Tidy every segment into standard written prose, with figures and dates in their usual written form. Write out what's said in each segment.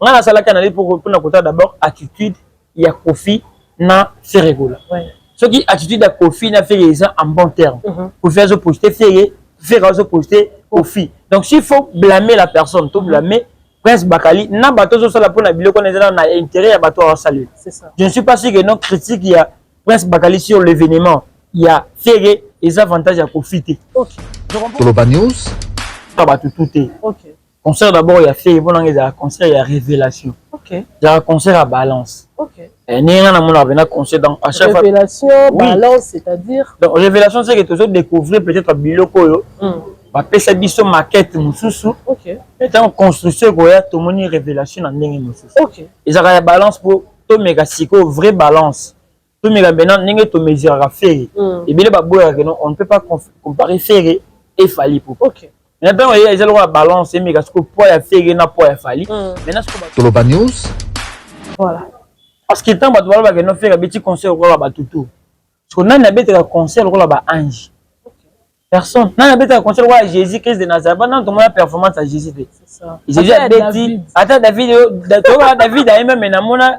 On a ça là canal pour côté d'abord attitude, il y a Kofi na faire rigola. Ce qui attitude à Kofi na faire les en bon terme. Pour faire se poster faire se poster Kofi. Donc s'il faut blâmer la personne, tout blâmer Prince Bakali, na bateau sur la pour na bilo qu'on est dans intérêt à bateau à saluer. C'est ça. Je ne suis pas sûr que non critique il y a Prince Bakali sur l'événement, il y a faire les avantages à profiter. OK. Toloba News. OK. Concert d'abord il y a fait bon il y a concert il y a révélation. OK. Il y a concert à balance. OK. Et néna na mon avena concert dans à chaque révélation balance c'est-à-dire donc révélation c'est que toujours découvrir peut-être biloko yo. Va pesa biso maquette mususu. OK. Et en construction ko ya to moni révélation na ndenge mususu. OK. Ils a balance pour to méga siko vraie balance. To méga maintenant ndenge to mesure à faire. Et bien ba boya que non on ne peut pas comparer faire et fali pour. OK. Maintenant, il y a la balance, mais parce que poids a fait na poids a fallu. Maintenant, Toloba News. Voilà. Parce que tant que tu vas faire un petit concert au la tout. Parce qu'on a un concert au la ange. Personne. On a un concert au Jésus Christ de Nazareth. Pendant que la performance à Jésus. C'est ça. Jésus a dit. Attends David, David a même un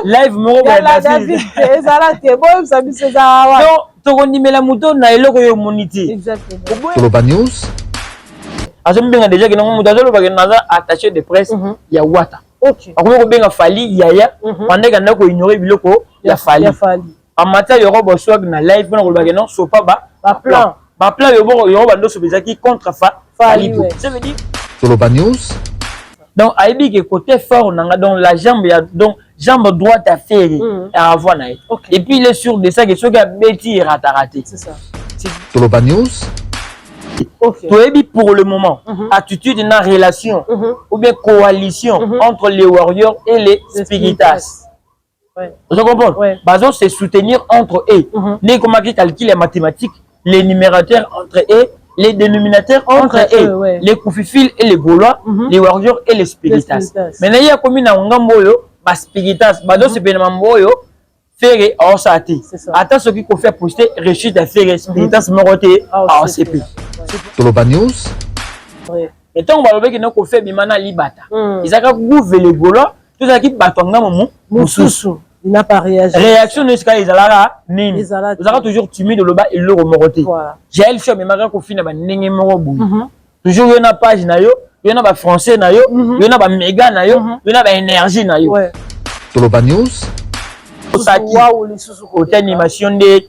live moro David. Ça là c'est bon, ça me c'est ça. Non, tu connais la mouton na eloko yo monité. Exactement. Toloba News. Azombenga déjà que non mutazolo ba naza attaché de presse ya wata. OK. Akomo ko benga fali yaya pendant que ndako ignorer biloko ya fali. En matière yoro bo swag na live na ko ba non so pas ba plan. Ba plan yoro ba ndo so bezaki contre fali. Ça veut dire Toloba News. Donc aibi que côté fort nanga donc la jambe ya donc jambe droite à faire à avoir na. Et puis il est sûr de ça que ce gars bêti raté. C'est ça. Toloba News. Okay. Pour le moment, attitude dans relation ou bien coalition entre les warriors et les spiritas. Vous comprenez? Bazo c'est soutenir entre eux. Les comment qui calculent les mathématiques, les numérateurs entre eux, les dénominateurs entre eux, les koufifils et les gaulois, les warriors et les spiritas. Maintenant il y a comme une ngamboyo, bas spiritas, bazo c'est bien mamboyo. Faire en sati. Attends ce qu'il faut faire poster réussite à faire spiritas moroté à OCP. Toloba News. Et tant qu'on va que nous fait bimana libata. Ils ont gouverné les gaulois, tout ça qui batanga momo mususu. Il n'a pas réagi. Réaction ne sera izalara nini. Vous avez toujours timide le bas et le moroté. J'ai le choix mais malgré qu'on finit ba nenge morobu. Toujours il y a une page na yo, il y en a ba français na yo, il y en a ba méga na yo, il y en a ba énergie na yo. Toloba News. Côté animation de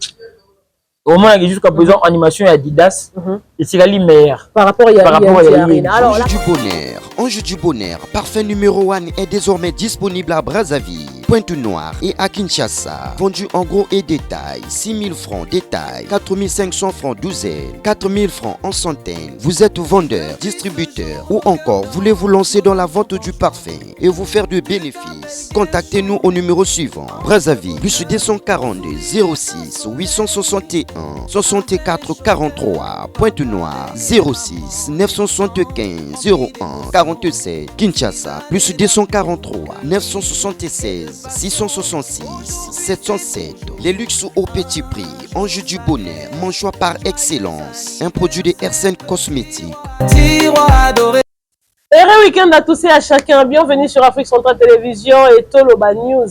au moins jusqu'à présent animation Adidas et c'est la meilleure par rapport à alors Ange du Bonheur parfait numéro 1 est désormais disponible à Brazzaville, Pointe-Noire et à Kinshasa. Vendu en gros et détail, 6 000 francs détail, 4 500 francs douzaine, 4 000 francs en centaines. Vous êtes vendeur, distributeur ou encore voulez-vous lancer dans la vente du parfum et vous faire de bénéfices? Contactez-nous au numéro suivant. Brazzaville, plus 242 06 861 64 43. Pointe-Noire, 06 975 01 47. Kinshasa, plus 243 976 666 707. Les luxes au petit prix. Ange du Bonheur, mon choix par excellence. Un produit de RCN Cosmétiques. Heureux week-end à tous et à chacun. Bienvenue sur Afrique Centrale Télévision et Toloba News.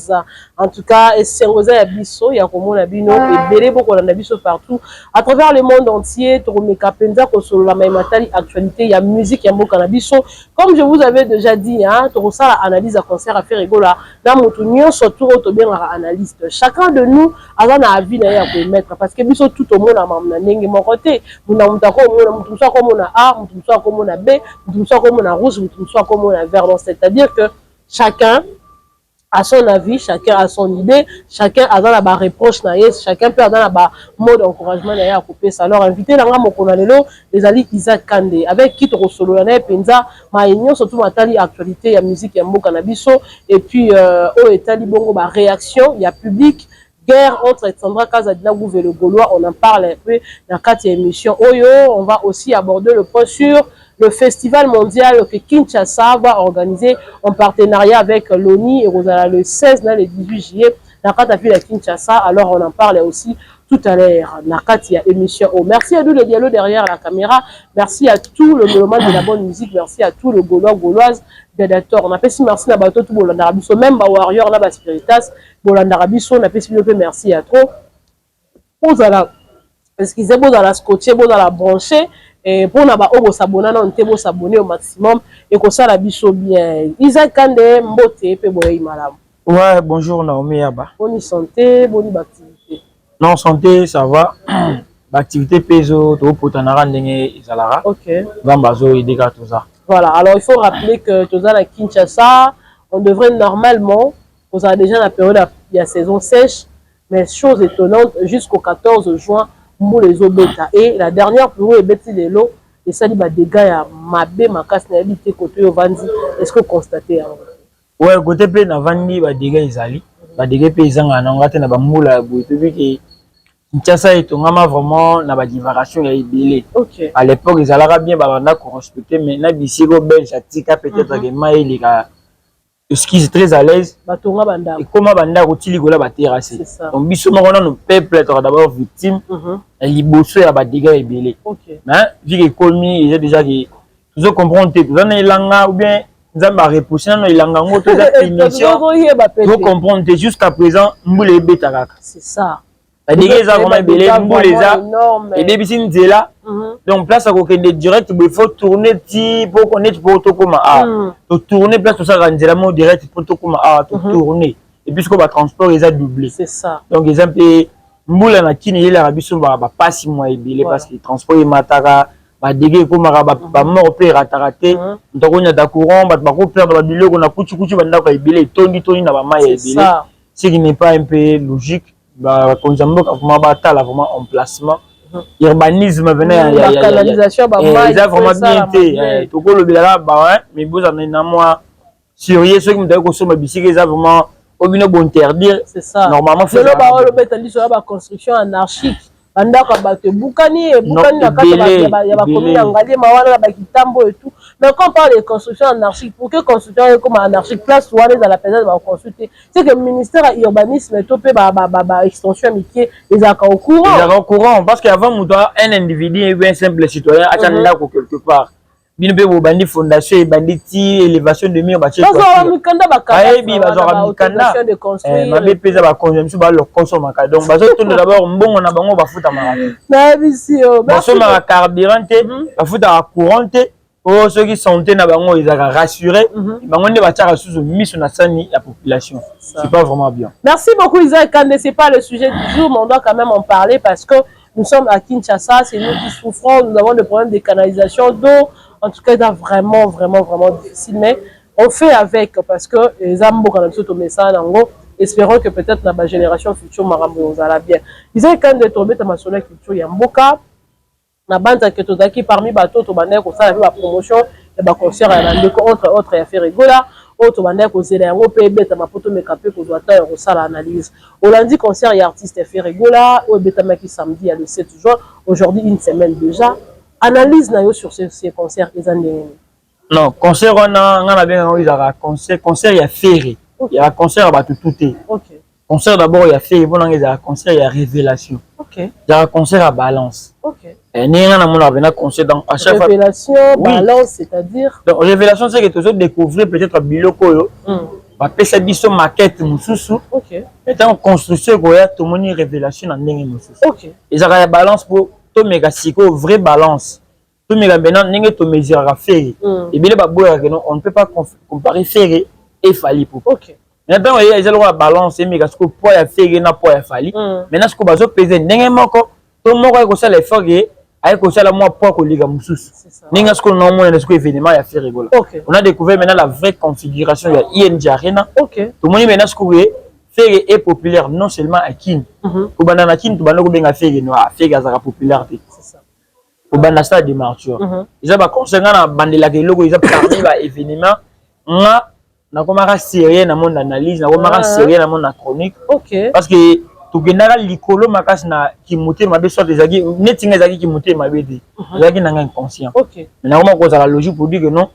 En tout cas, c'est Rosa Abisso, il y a comme on a bino et belé beaucoup on a biso partout à travers le monde entier. Toromeka penza ko solo la matali actualité, il y a musique, il y a beaucoup cannabis. Comme je vous avais déjà dit, hein, Torosa la analyse à concert à faire rigola. Dans mon tournoi surtout au bien analyste. Chacun de nous a un avis à mettre parce que biso tout au monde a mamna nenge mon côté. Vous n'avez pas comme on a A, vous n'avez comme on a B, vous n'avez comme on a rouge, vous n'avez comme on a vert. C'est-à-dire que chacun à son avis, chacun a son idée, chacun a dans la reproche, chacun peut avoir dans la mode d'encouragement à couper ça. Alors, invité dans la Mokonalelo, les alliés Isaac Kandé, avec qui tu solo l'année, Penza, ma union, surtout ma tali actualité, il y a musique, il y a mot cannabiso, et puis, au État Libongo, ma réaction, il y a public, guerre entre Sandra Kazadina et le Gaulois, on en parle un peu dans 4 émissions. Oyo, on va aussi aborder le point sur le festival mondial que Kinshasa va organiser en partenariat avec l'ONI et Rosala le 16 et le 18 juillet. Nakata à Kinshasa, alors on en parle aussi tout à l'heure. Nakati a émission. Oh, merci à tous les dialogues derrière la caméra. Merci à tout le mouvement de la bonne musique. Merci à tout le Gaulois, Gauloise Gladiator. On appelle si merci na bateau tout bolanda biso même ba warrior na ba spiritas bolanda biso on appelle si merci à trop. Vous allez excusez vous allez scotcher vous allez brancher et pour na ba obo s'abonner na on te bo s'abonner au maximum et que ça la biso bien. Isaac Kande mbote pe boye malam. Ouais, bonjour Naomi Yaba. Bonne santé, bonne activité. Non, santé, ça va. L'activité peso, tout pour t'en rendre Izalara. Ok. Gambazo et dégâts tout ça. Voilà, alors il faut rappeler que tout ça à Kinshasa, on devrait normalement, on a déjà la période de la saison sèche, mais chose étonnante, jusqu'au 14 juin, nous les eaux bêta. Et la dernière pluie est bêtée de l'eau, et ça dit bah des gars à Mabé, ma casse n'a habité côté au Vandi. Est-ce que vous constatez? Ouais, côté pe na Vandi, bah des gars ils allaient, bah des gars paysans en Angleterre na bamoula boué, puis Kinshasa est vraiment na ba divagation ya ibélé. Ok. À l'époque ils allaient bien bah on a respecté, mais na bisigo belge atika peut-être que maï les gars. Ce qui est très à l'aise. Et comment banda rotili gola ba terrasse. Donc biso mo na no peuple être d'abord victime. Et liboso ya ba dégâts ibélé. OK. Mais vu que commis il y a déjà qui toujours comprendre tout ça na ilanga ou bien nzamba repousser na ilanga ngo to za punition. Faut comprendre jusqu'à présent mbule beta kaka. C'est ça. La dégâts ça vraiment ibélé mbule ça. Et depuis sin là. Donc place à côté direct il faut tourner petit pour connaître pour tout comme tourner place tout ça rendre direct pour tout comme tourner et puis ce qu'on va transport ils a doublé c'est ça donc ils ont payé moula na kini il a biso ba pas 6 mois ibélé parce que transport il mataka ba dégâts comme ba mort peut rataraté donc on a da courant ba ko perdre ba biloko na kuchu banda ko ibélé tondi na ba mai ibélé ce qui n'est pas un peu logique ba konzambo vraiment ba tala vraiment emplacement urbanisme venait la canalisation ils a vraiment bien été tout le bilala bah mais vous en avez moi sérieux ceux qui me disent que sur ma bicycle ils a vraiment au minimum bon interdire c'est ça normalement c'est le bas le bet ali sur la construction anarchique banda ka bato bukani na kata ya ba commune ngali mawana ba kitambo et tout mais quand on parle de construction anarchique pour que construction comme anarchique place ou aller dans la période va consulter c'est que le ministère urbanisme topé ba extension métier les a au courant parce qu'avant un individu ou un simple citoyen a là quelque part bino be bo bandi fondation et banditi élévation de mur ba chez quoi mikanda ba mikanda de construire ma be pesa ba consommation ba le consommer donc ba zo tourner d'abord mbongo na bango ba futa marati na bisio ba so ma carburant ba futa courant oh ceux qui sont na bango ils a rassuré bango ne ba tira sous mission na sani la population c'est pas vraiment bien. Merci beaucoup Isaac Kande, c'est pas le sujet du jour mais on doit quand même en parler parce que nous sommes à Kinshasa, c'est nous qui souffrons, nous avons des problèmes de canalisation d'eau. En tout cas, c'est vraiment difficile, mais on fait avec parce que les ambo quand on met ça en gros, espérons que peut-être la génération future marambo nous allait bien. Ils ont quand de tomber dans ma soleil culture yamboka, na bande que tout qui parmi bateau to bande ko ça la promotion et ba concert à autre affaire rigola, autre bande ko zela yango pe beta ma poto me capé ko doit ta ça l'analyse. Au lundi concert et artiste affaire rigola, au beta maki samedi à le 7 juin, aujourd'hui une semaine déjà. Analyse na yo sur ces concerts les années. Non, concert on a bien il y a concert il y a ferré. Il y a concert à tout. OK. Concert d'abord il y a ferré, bon il y a concert il y a révélation. OK. Il y a concert à balance. OK. Et ni rien à mon avenir concert dans à chaque fois révélation, balance, c'est-à-dire donc révélation c'est que toujours découvrir peut-être biloko yo. Va pesa biso maquette mususu. OK. Et en construction ko ya to moni révélation en ndenge mususu. OK. Et ça ya balance pour méga siko vraie balance tout méga maintenant n'engé to mesure à faire et bien les on ne peut pas comparer ferré et fali pour OK maintenant il y a la balance et méga siko poids ya ferré na poids ya fali maintenant ce que bazo peser n'engé moko to moko ko ça l'effort et avec ko ça la moi poids ko liga mususu n'engé ce que non moins ce que événement ya ferré gola on a découvert maintenant la vraie configuration ya ING Arena OK tout monde maintenant ce que ferré est populaire non seulement à Kin. Au banana Kin, tu banana ko benga ferré noir, ferré azara populaire. C'est ça. Au banana stade de martyr. Ils ont pas concernant la bande la que logo ils ont parmi ba événement. Na komara sérieux na mon analyse, na komara sérieux na mon chronique. OK. Parce que tu général likolo makas na ki muté ma be sorte ezaki netinga ezaki ki muté ma be de. Ezaki na inconscient. OK. Mais na comment cause la logique pour dire que non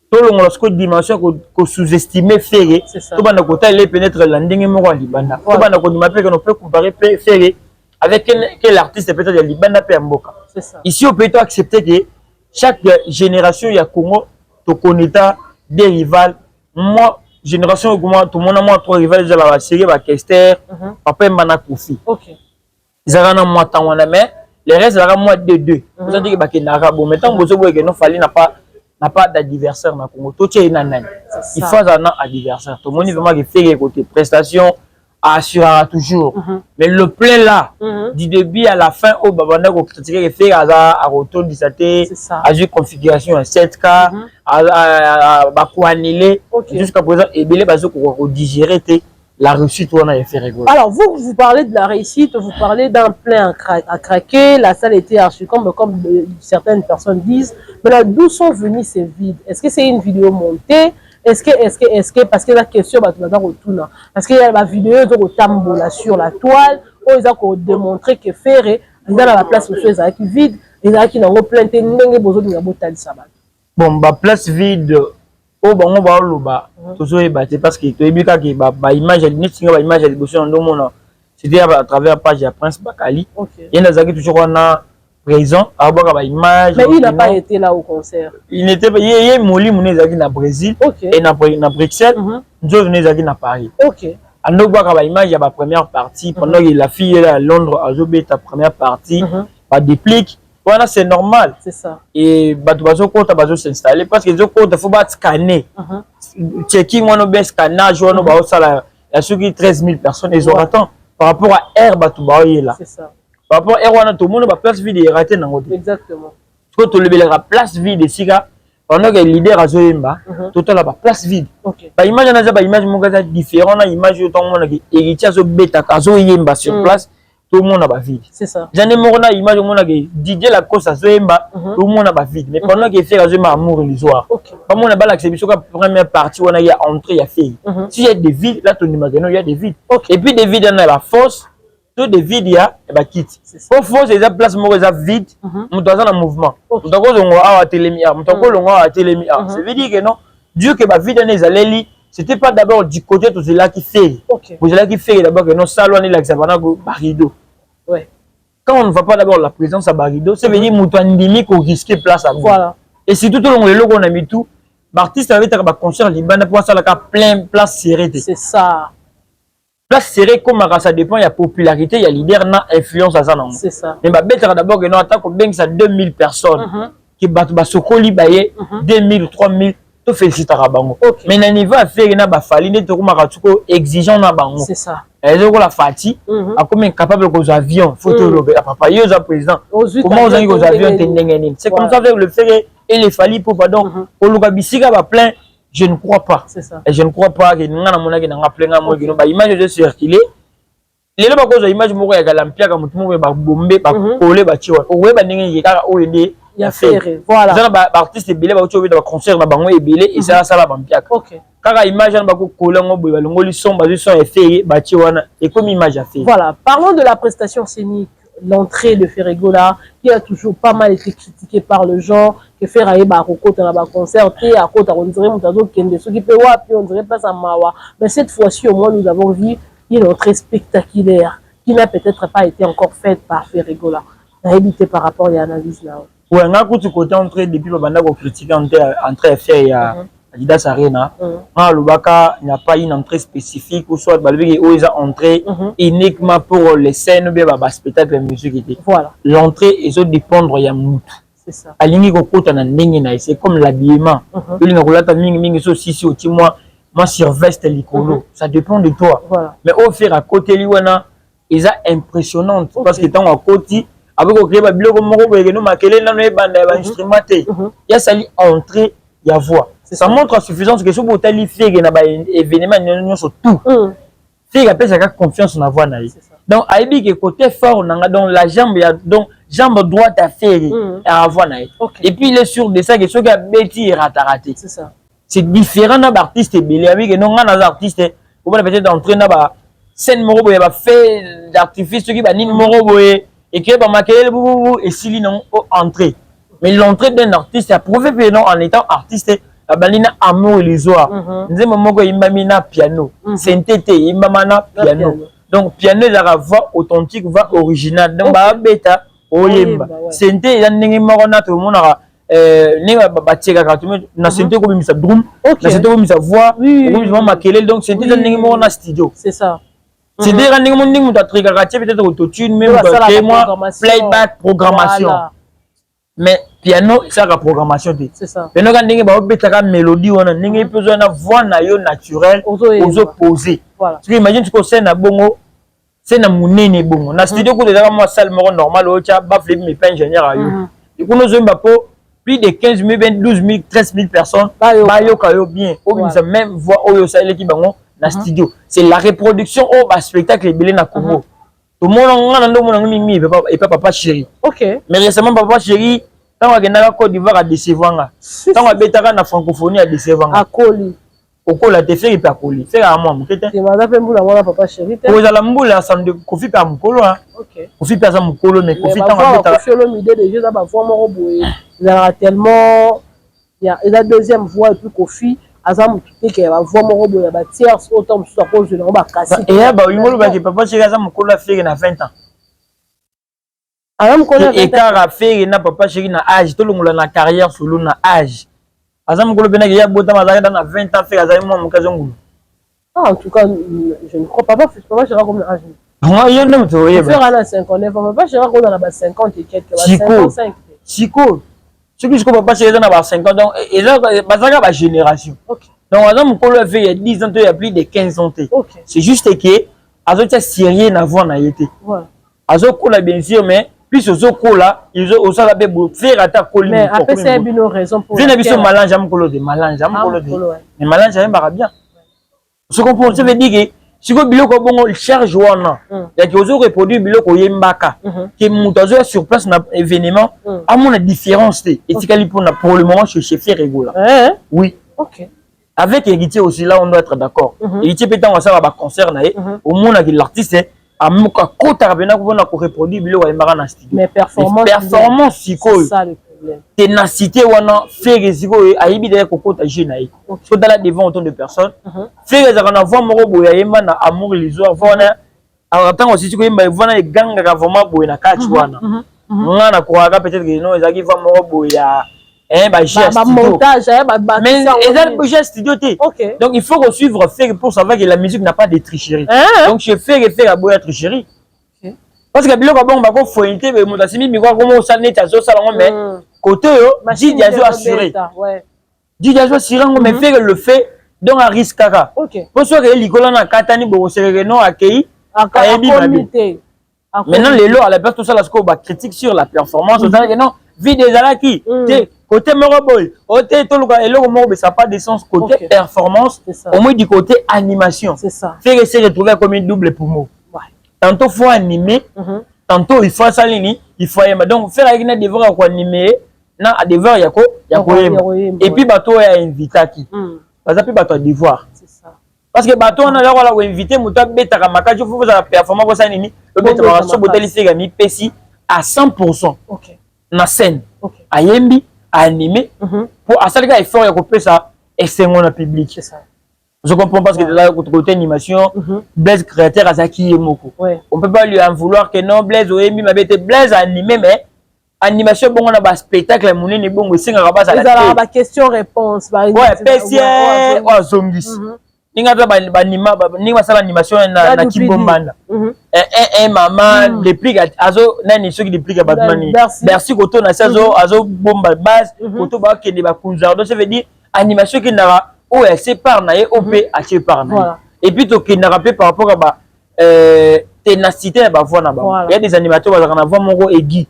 tout le monde a dimension que sous-estimer ferré tout banda kota il pénètre la ndenge moko libanda tout banda ko dimape que on peut comparer ferré avec quel artiste peut-être ya libanda pe mboka c'est ça ici on peut accepter que chaque génération ya Congo to connaîta des rivales. Moi, génération comment tout le monde a moi trois rivales déjà la série ba Kester, papa Mbana Kofi. OK. Zarana moi tant mais les restes là moi deux. Vous avez dit que ba Kenara bon maintenant bozo boye que non fallait n'a pas d'adversaire na Congo. Tout est nan. Il faut un adversaire. Tout le monde vraiment qui fait côté prestation assurera toujours. Mais le plein là du début à la fin au babanda ko critiquer fait à retour du saté à une configuration à 7K à annuler jusqu'à présent et belé bazo ko digérer la réussite on a fait rigoler. Alors vous parlez de la réussite, vous parlez d'un plein à craquer, la salle était archi comme certaines personnes disent, mais là d'où sont venus ces vides? Est-ce que c'est une vidéo montée? Est-ce que parce que la question va retourner parce qu'il y a la vidéo de tambola sur la toile où ils ont démontré que Ferré ils ont la place où ils ont vide ils ont plein de besoin de botal sabat. Bon bah place vide oh bon on va le bas toujours battre parce que tu es bien que bah image elle image elle bosse en monde c'était à travers page de Prince Bakali il y a des toujours on a présent à voir la image. Mais il n'a pas été là au concert. Il n'était pas. Il y a Moli Mounezaki na Brésil et na Bruxelles. Nous venons à Paris. OK. À nous voir la image il y a la première partie pendant que la fille est à Londres à Zobé ta première partie pas déplique. Voilà c'est normal. C'est ça. Et bazo compte bazo s'installer parce que zo compte faut pas scanner. Checking on obé scannage on ba ça la ceux qui 13 000 personnes ils ont attend par rapport à air bato ba là. C'est ça. Par rapport à Erwana, tout le monde a place vide et raté dans le exactement. Quand tu le la place vide et siga, pendant que le leader a Zoemba, tout à la place vide. Bah image na ba image mon gars différent na image tout le monde qui héritier zo beta kazo yemba sur place, tout le monde a ba vide. C'est ça. J'en ai mon na image mon qui DJ la cause à Zoemba, tout le monde a ba vide. Mais pendant que fait Zoemba amour illusoire. Pas mon na ba l'acception que première partie on a y a entrée y a fait. Si il y a des vides là ton image il y a des vides. Et puis des vides on a la force. Tout de vide il y a et bah quitte. Au fond c'est la place moi ça vide, nous dans un mouvement. Nous avons on a télémia, nous avons on télémia. Ça veut dire que non, Dieu que bah vide les allées, c'était pas d'abord du côté tout cela qui fait. Vous là qui fait d'abord que non salon ni l'exabana barido. Ouais. Quand on ne voit pas d'abord la présence à barido, ça veut dire moutouandimi qu'on risque place à vous. Voilà. Et si tout le long le logo on a mis tout, l'artiste avait un concert liban pour ça la plein place serrée. C'est ça. Place serrée comme ça dépend, il y a popularité, il y a leader, na influence à ça non. C'est ça. Mais bah bête d'abord que non attaque au bien ça 2000 personnes qui battent ba sokoli baye 2000 3000 to félicite à bango. Mais na niveau à faire na ba fali ne to kuma katuko exigeant na bango. C'est ça. Et donc la fati a comme incapable aux avions, photo le papa yo za président. Comment vous avez aux avions tendengeni. C'est comme ça avec le fait et les fali pour pardon au luka bisika ba plein. Je ne crois pas. C'est ça. Et je ne crois pas que nous avons une image de circuler. Les gens qui ont image de Galampia, comme tout le monde, bombé, collé, ouais, il y a fait. Voilà. Les artistes belé, ils ont concert, et belé, et ça, ça va Bampia. Ok. Car image, ils ont collé, ils sont fait, et comme image a fait. Voilà. Parlons de la prestation scénique. L'entrée de Ferregola qui a toujours pas mal été critiquée par le genre que Ferraé Baroko dans la concert à côté on dirait ceux qui peut puis on dirait pas ça mawa mais cette fois-ci au moins nous avons vu une entrée spectaculaire qui n'a peut-être pas été encore faite par Ferregola réalité par rapport à l'analyse là. Ouais, on a côté entrée depuis le banda qu'on critique entrée faire Adidas Arena, il n'y a pas une entrée spécifique ou soit ils ont entrée uniquement pour les scènes ou bien les spectacles de musique. Voilà. L'entrée, ils ont dépendre de Yamout. C'est ça. C'est comme l'habillement. Ça dépend de toi. Voilà. Mais au faire à côté, ils sont impressionnants parce que à côté, avec le créer il y a sali entrée, il y a voix. Ça montre à suffisance que ce que tu as fait événement sur tout. Fait appelle ça confiance en avoir donc aibi que côté fort donc la jambe donc jambe droite à faire à avoir et puis il est sûr de ça que ce qui a bêti raté. C'est ça. C'est différent d'un artiste belé avec non un artiste on va peut-être entrer dans ba scène moro il va faire d'artifice qui va ni moro et que ba maquiller et s'il non entrer. Mais l'entrée d'un artiste a prouvé que non en étant artiste Abalina amour illusoire. Nous avons imamina piano. Synthé imamana piano. Donc piano la voix authentique, voix originale. Donc ba beta oyemba. Synthé il y a n'importe tout le monde n'est pas tiré à na synthé comme ça drum na synthé comme ça voix comme ça maquiller donc synthé dans ningo na studio c'est ça c'est des rendez vous ningo ta trigger peut-être autotune même moi playback programmation mais piano ça la programmation c'est ça piano quand ningo ba betaka mélodie on a ningo besoin na voix na yo naturelle aux opposés voilà tu imagines tu connais na bongo c'est na munene bongo na studio ko déjà moi salle normal au tcha ba flip mes pas ingénieur à yo et pour nous plus de 15 000, 12 000, 13 000 personnes, bien. Même voix l'équipe dans le studio. C'est la reproduction au spectacle belé na Congo. Tout le monde et pas papa chéri. OK. Mais récemment papa chéri, quand on a gagné la Côte d'Ivoire à décevoir. Quand on a bétara na francophonie à décevoir. À Koli. Au col la te fait pas Koli. Faire à moi. C'est madame Pemboula moi papa chéri. Vous allez m'boula ça de Kofi pa mukolo hein. OK. Kofi pa ça mukolo mais Kofi tant à bétara. Kofi le idée de jeu ça va voir mon boy. Il a tellement il y a la deuxième voix et puis Kofi azam qui va voir mon robot ya ba tierce autant sur cause de ba casser. Et bah il molo ba que papa chéri ça mukolo a fait na 20 ans. Alors mukolo et car a fait na papa chéri na âge tout le monde na carrière solo na âge. Azam mukolo bena ya bota mazaka dans 20 ans fait azam moi mukazongu. En tout cas je ne crois pas papa chéri comme âge. Moi je ne me trouvais pas. Faire à la 59 papa chéri comme dans la 50 et quelques 55. Chico. Ce que je comprends pas, c'est que dans 50 ans, et là, c'est la génération. Donc, on a fait il y a 10 ans, il y a plus de 15 ans. C'est juste que, Azo t'a sérieux d'avoir na été. Azo cola bien sûr, mais plus aux cola, ils ont aussi la faire à ta colle. Mais après, c'est une raison pour. J'ai vu ce malin, j'aime colo de malin, j'aime colo de. Mais malin, j'aime pas bien. Ce qu'on peut, ça veut dire que si vous biloko bongo cherche wana ya ki ozo reproduire biloko yembaka que mutazo sur place na événement à mon différence et tikali pour le moment chez chef régulier oui OK avec héritier aussi là on doit être d'accord héritier pétant on ça va concert na au monde que l'artiste a muka kota bena ko na ko reproduire biloko yembaka na studio mais performance psycho c'est ça le problème ténacité wana faire risiko ayibi de ko kota jeune na so dans la devant autant de personnes faire ça na voix moko boya yemba na amour les autres voilà attends aussi tu ko yemba voilà ganga ka vraiment boya na catch wana ngana ko aga peut-être que non ezaki voix moko boya ba montage mais ezali budget studio té donc il faut suivre faire pour savoir que la musique n'a pas de tricherie donc je faire boya tricherie parce que biloko bon ba ko foyité be mutasimi mi ko mo sa net azo sala mais côté Didi Azo assuré Didi Azo assuré mais fait le fait donc à risque kaka pour soit que likola na katani bo serere non accueilli maintenant les lots à la place tout ça là ce qu'on critique sur la performance on dit que non vide des alaki côté moroboy côté tout le eloko mo ça pas de sens côté performance au moins du côté animation c'est ça fait que c'est retrouvé comme une double pour moi tantôt faut animer tantôt il faut ça ligne il faut aimer donc faire avec des devoirs quoi animer na a devoir yako et puis bateau ya invitaki parce que bateau devoir c'est ça parce que bateau on a là wala inviter muta betaka makajo faut ça performance ça nini le betaka so boteli fega mi pesi à 100% na scène ayembi animer pour à ça les gars effort yako pesa extension na public c'est ça. Je comprends parce que là, côté animation, Blaise créateur à Zaki et Moko. On peut pas lui en vouloir que non, Blaise ou Emi m'a été Blaise animé, mais animation, bon, on a un spectacle, mon nez, bon, c'est un rabat à la télé. La question-réponse, par exemple. Ouais, PC, ou Zongis. Ninga l'animation na Kibombanda. Maman, réplique, azo, nani, ceux qui répliquent à Batmani. Merci, Koto, na azo, bomba, base, Koto, ba, qui est des Kunzardo, ça veut dire animation qui n'a oh elle sépare naé op a sépare naé et puis to qui n'a rappelé par rapport à ba ténacité ba voix na ba il y a des animateurs ba na voix moko aiguë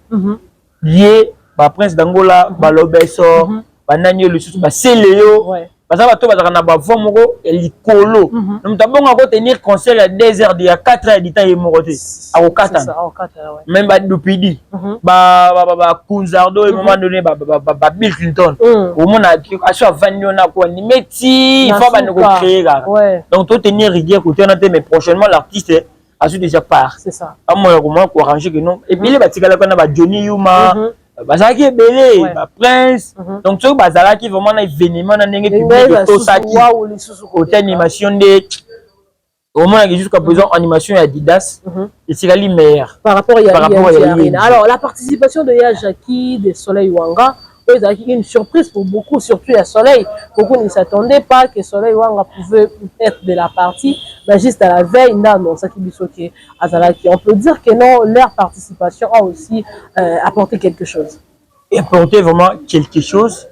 lié ba prince d'Angola ba lobeso ba nani le sous ba Céléo ba ça ba to ba na ba voix moko likolo nous tabonga ko tenir concert à 2 heures de 4 heures du temps et moroté à 4 même ba Dupidi ba Kunzardo et moment donné ba Bill Clinton au monde a chaque vaniona ko animer il faut ba nous créer donc to tenir rigueur côté na mais prochainement l'artiste a su déjà part c'est ça à moi ko arranger que non et puis les batikala ko na ba Johnny Yuma bazaki ebele ba prince donc tu bazalaki vraiment na événement na ndenge public to saki côté animation de au moins jusqu'à présent animation ya Adidas et c'est meilleur par rapport à Arena. Alors la participation de Yajaki de Soleil Wanga une surprise pour beaucoup, surtout à Soleil. Beaucoup ne s'attendaient pas que Soleil Wanga pouvait être de la partie, mais juste à la veille, non, ça qui on peut dire que non, leur participation a aussi apporté quelque chose. Apporter vraiment quelque chose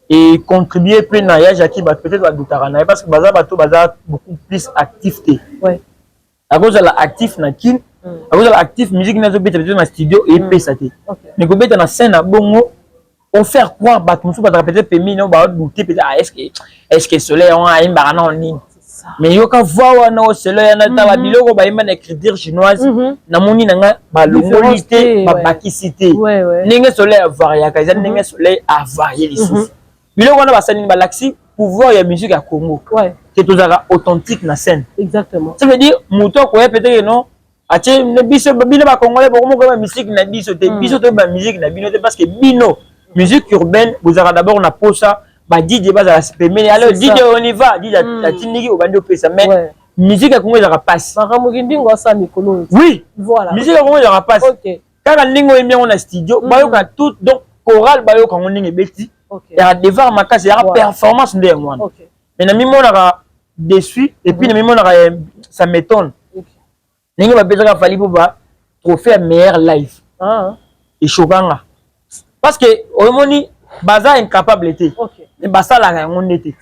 et contribuer plein à Jackie peut-être à Doutarana parce que Baza beaucoup plus activité. Ouais. À cause de l'actif nakin, à cause de l'actif musique n'a pas été dans le studio et PSAT. Mais quand on a scène à bongo, on fait quoi battre peut-être permis non ba douter peut-être est-ce que Soleil on a une barana en ligne. Mais yo ka voir na o Soleil na ta biloko ba imana écriture chinoise na moni nanga ba longolité ba bakicité. Ninga Soleil a varié kaza ninga Soleil a varié les soucis. Biloko na ba sani ba laxi pouvoir ya musique à Congo. Que tout ça authentique na scène. Exactement. Ça veut dire mouton quoi peut-être non atie ne biso bino ba congolais beaucoup comme musique na biso te biso te ba musique na bino te parce que bino musique urbaine vous avez d'abord on a pour ça bah DJ base à la mais alors DJ on y va DJ la tiniki au bando pesa mais musique à Congo ça passe oui voilà musique à Congo ça passe OK quand on lingo et bien on a studio bayo ka tout donc choral bayo quand on lingo beti il y a devant ma case il y a performance de moi mais na mimo na dessus et puis na mimo na ça m'étonne ningo ba besoin fali pour ba trophée meilleur live et chokanga parce que au moni baza incapable était mais basa la yango était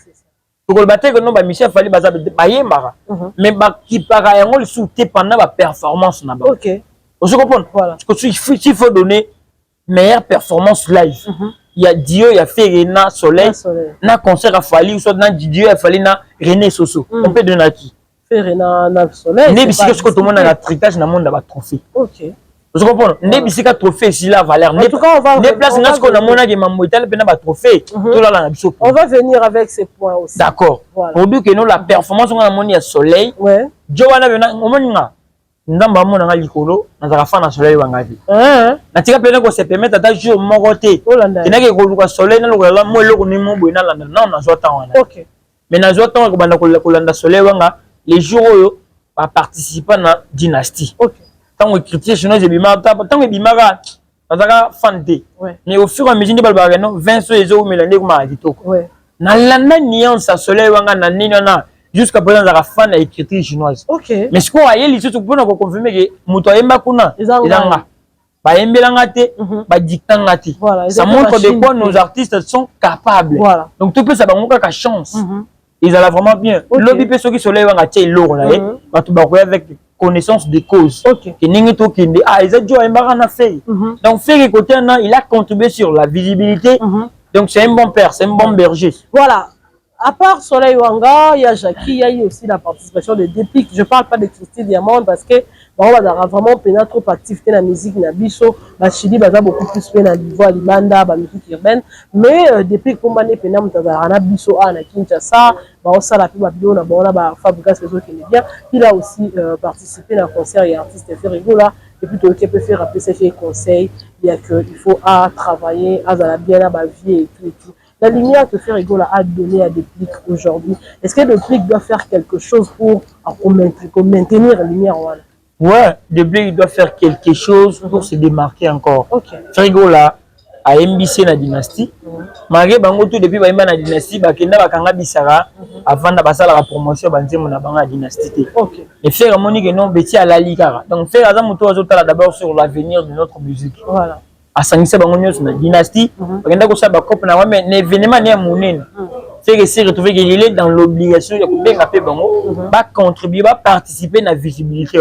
to ko baté que non ba Michel fali baza ba yembara mais ba ki para yango le souté pendant ba performance na ba OK vous comprenez voilà parce que il faut donner meilleure performance live il y a Dio il y a Ferena Soleil na concert a fali ou soit na Dio a fali na René Soso on peut donner qui Ferena na Soleil ne bisika ce que tout le monde a tritage na monde ba trophée OK. Vous comprenez? Ne bisika trophée ici la valeur. Ne place n'a ce qu'on a mona que mamoital pena ba trophée. Tout là la biso. On va venir avec ces points aussi. D'accord. Pour dire que nous la performance on a moni à Soleil. Ouais. Joana bena omoninga. Ndamba mona nga likolo na za fa na Soleil wangabi. Na tika pena ko se permettre ata jour moko te. Kina ke ko luka Soleil na lokola mo eloko ni mo boina la na na zo tan wana. OK. Mais na zo tan ko banda ko landa Soleil wanga les jours oyo ba participer na dynastie. OK. Tant que critique chinois j'ai bima tant que bimara azaka fante mais au fur et à mesure de balba non 20 so ezo melande ko ma kitoko na landa nuance à Soleil wanga na nina na jusqu'à présent azaka fan à critique chinoise OK mais ce qu'on a yeli surtout pour nous confirmer que muto yemba kuna izanga ba yembelanga te ba diktanga te ça montre de quoi nos artistes sont capables donc tout peut ça bango ka chance ils allaient vraiment bien lobby pe soki Soleil wanga tie lourd là ba tout ba avec connaissance des causes. OK. Donc, fait côté il a contribué sur la visibilité. Donc, c'est un bon père, c'est un bon berger. Voilà. À part Soleil Wanga, il y a Jackie, il y a eu aussi la participation de Déplique. Je ne parle pas de Christy Diamond parce que on va vraiment peine trop actif dans la musique, dans la biso, Chili va beaucoup plus peine dans l'ivoire, l'imanda, la musique urbaine. Mais Déplique, comme on est peine dans la biso, à Kinshasa, on a la pub à bio, on a Fabrikas, les autres qui est bien. Il a aussi participé dans le concert et artiste Ferrigola. Et puis, tout peut faire appeler ses conseils. Il y a que il faut travailler, à la bien, à la vie et tout et tout. La lumière que Ferrigola a donnée à Déplique aujourd'hui, est-ce que Déplique doit faire quelque chose pour maintenir la lumière? Ouais, Déplique doit faire quelque chose pour se démarquer encore. Ferrigola a MBC na dynastie. Malgré bango tout depuis baimba na dynastie, bakenda bakanga bisara avant de passer la promotion banzemo na banga dynastie. Et faire moni que non beti à la liga. Donc faire azam muto azotala d'abord sur l'avenir de notre musique. Voilà. A sangisa bango nyos na dynastie, bakenda ko sa ba coupe na mais l'événement né monene. Fait que c'est retrouver qu'il est dans l'obligation de bien appeler bango, va contribuer, va participer à la visibilité.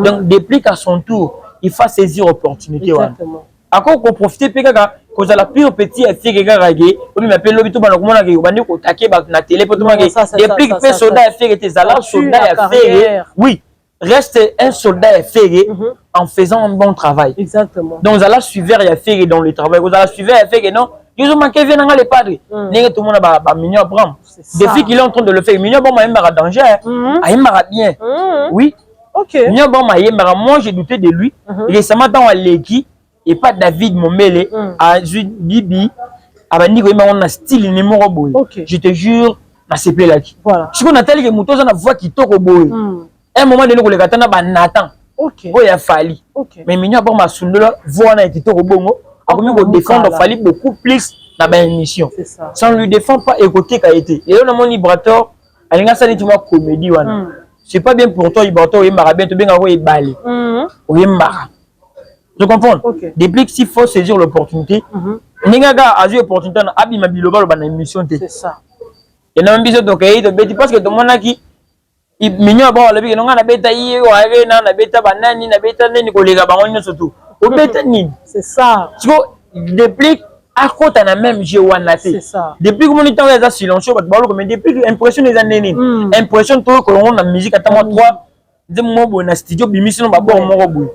Donc Déplique à son tour, il faut saisir l'opportunité. Encore qu'on profite peut-être que la plus petite fait que gagner, on m'appelle l'obito dans le monde qui va nous attaquer na télé pour tout le monde. Déplique fait soldat fait que tes alars soldats fait oui, reste un soldat fait en faisant un bon travail. Exactement. Donc vous allez suivre et faire dans le travail, vous allez suivre et faire que non. Ils ont manqué bien dans les padres. N'est tout le monde a mignon Bram. Depuis qu'il est en train de le faire, mignon bon il m'a danger, il m'a bien. Oui. OK. Mignon bon moi j'ai douté de lui. Récemment dans Aleki et pas David Momele à Bibi a bandi ko on a style numéro boy. Je te jure, na c'est là. Voilà. Ce qu'on a tel que moto ça na voix qui toko boy. Un moment donné ko le katana ba Nathan. OK. Oh ya fali. Mais mignon bon ma sundola voix na qui toko bongo. Comme on défendre fallait beaucoup plus na ba émission. C'est ça. Ça ne lui défend pas écouter qualité. Et là, mon Ibrator, elle a dit moi comédie wana. C'est pas bien pour toi Ibrator, il m'a bien te bien avoir balé. Oui, mara. Je comprends. Okay. Depuis qu'il faut saisir l'opportunité, Ningaga a eu l'opportunité na abi mabiloba ba na émission té. C'est ça. Et na mbiso to kay to beti parce que to mona ki minyo ba wala bi no ngana beta yi wa na beta banani na beta neni ko lega bango nyoso tout. O beta nini? C'est ça. Tu vois depuis à côté na même jeu wana té. C'est ça. Depuis que mon temps les a silencieux ba balo mais depuis impression les années impression to ko on na musique atama 3 de mo bo na studio bimisi no ba bo mo boy.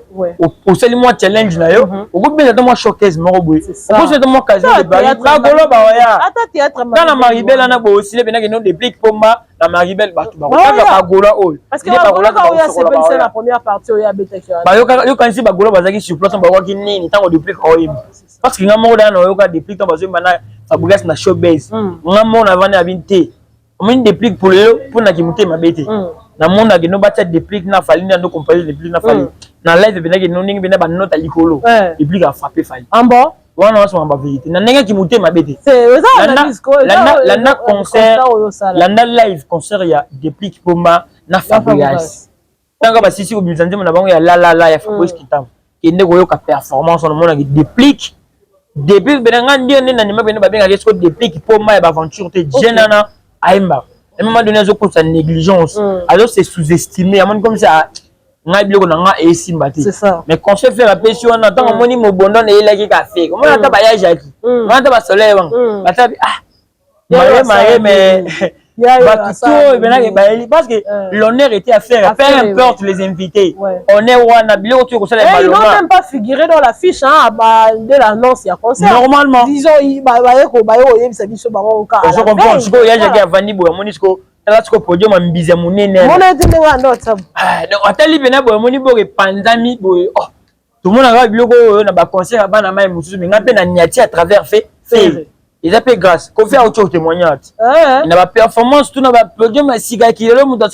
Au seli moi challenge na yo au go bien moi showcase mo boy. Au c'est moi quasi de ba golo ba ya. Ata théâtre na Maribel na bo aussi le bena que non déplique pour moi na Maribel ba tu ba ba golo o. Parce que ba golo c'est la première partie o ya betaki. Ba yo quand si ba golo ba zaki sur place ba wa ki nini tango déplique o yim. Parce que ngamo da no yo ka déplique to ba zo mana fabrigas na showbase. Ngamo na vana abinte. On déplique pour le pour na kimute mabete. Na mona que no bacha déplique na fali na no compagnie déplique na fali na live bena que no ningi bena ba nota likolo déplique a frappé fali en bon wana on ba vérité na nenga ki muté mabete c'est ça na disco la concert la live concert ya déplique pour ma na Fabrice tanga ba sisi ko bizanze na bango ya la ya Fabrice kitam kende ko yoka performance on mona ki déplique bena ngandio nena nima bena ba benga risque déplique pour ma ba aventure te jenana aimba. À un moment donné, sa négligence. Alors, c'est sous-estimé. Comme ça, c'est ça. mais quand je fais la pression, on attend monimo bondo et il a qui fait. Comment on a pas Jackie? On a pas soleil. Mais parce que l'honneur était à faire. Peu importe les invités. On est Wana Bilo, tu sais ils n'ont même pas figuré dans l'affiche de l'annonce. Normalement. Disons, je comprends. Je crois que Vani Boyamonisco. Là, tu peux dire que je tout le monde a un concert à Banama, mais à travers fait. Ils appellent grâce. Qu'on fait autre témoignage. Il n'a pas performance, tout n'a pas podium, si gars qui est là, dans